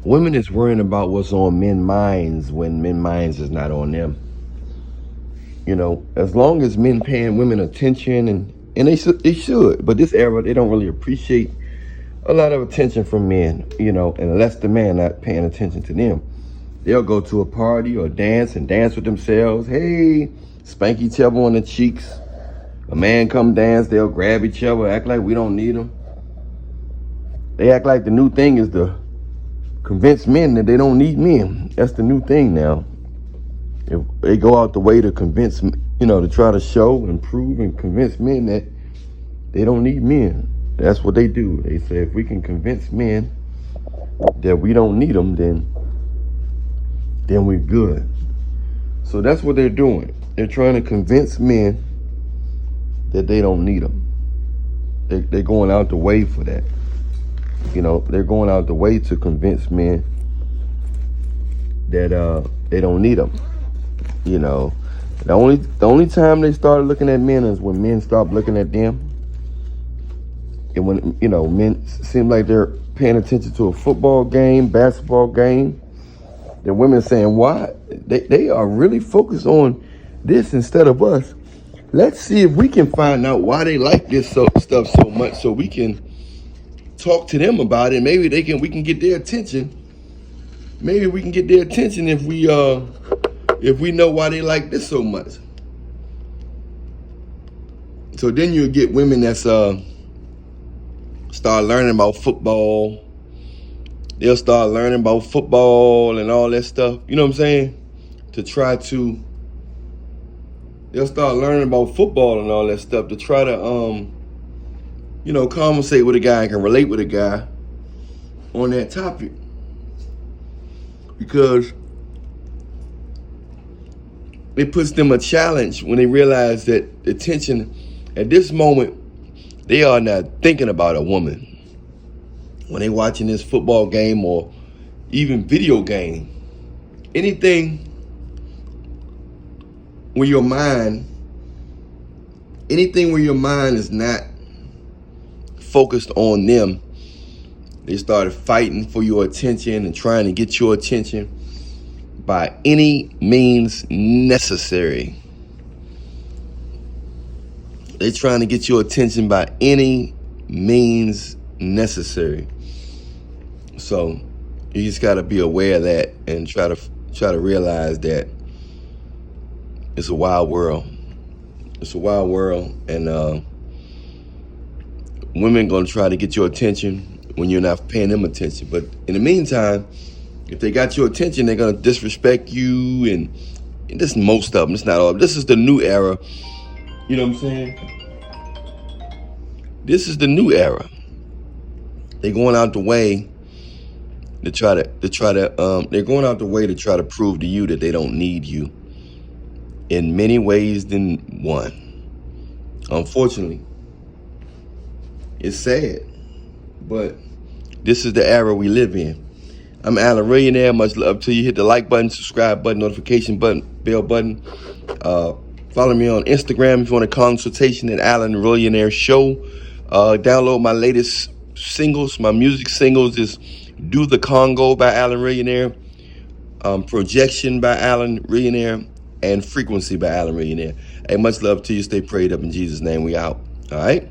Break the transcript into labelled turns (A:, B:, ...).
A: Women is worrying about what's on men's minds when men's minds is not on them. As long as men paying women attention, and they should, but this era they don't really appreciate a lot of attention from men, and unless the man not paying attention to them. They'll go to a party or dance and dance with themselves. Hey, spank each other on the cheeks. A man come dance, they'll grab each other, act like we don't need them. They act like the new thing is to convince men that they don't need men. That's the new thing now. If they go out the way to convince, to try to show and prove and convince men that they don't need men. That's what they do. They say if we can convince men that we don't need them, then we're good. So that's what they're doing. They're trying to convince men that they don't need them. They're going out the way for that. They're going out the way to convince men that they don't need them. The only time they start looking at men is when men stop looking at them. And when, men seem like they're paying attention to a football game, basketball game, the women saying, why? They are really focused on this instead of us. Let's see if we can find out why they like this stuff so much so we can talk to them about it. Maybe we can get their attention. Maybe we can get their attention if we know why they like this so much. So then you'll get women that's start learning about football. They'll start learning about football and all that stuff. You know what I'm saying? They'll start learning about football and all that stuff to try to, conversate with a guy and can relate with a guy on that topic. Because it puts them a challenge when they realize that the tension at this moment, they are not thinking about a woman when they watching this football game or even video game. Anything where your mind is not focused on them, they started fighting for your attention and trying to get your attention by any means necessary. They're trying to get your attention by any means necessary. So you just got to be aware of that and try to realize that it's a wild world. It's a wild world, and women gonna try to get your attention when you're not paying them attention. But in the meantime, if they got your attention, they're gonna disrespect you, and this is most of them. It's not all. This is the new era. You know what I'm saying? This is the new era. They're going out the way to try to. They're going out the way to try to prove to you that they don't need you. In many ways than one. Unfortunately, it's sad, but this is the era we live in. I'm Alan Millionaire. Much love to you. Hit the like button, subscribe button, notification button, bell button. Follow me on Instagram if you want a consultation at Alan Millionaire Show. Download my latest singles. My music singles is Do the Congo by Alan Millionaire, Projection by Alan Millionaire, and Frequency by Alan Millionaire. Hey, much love to you. Stay prayed up in Jesus' name. We out. All right.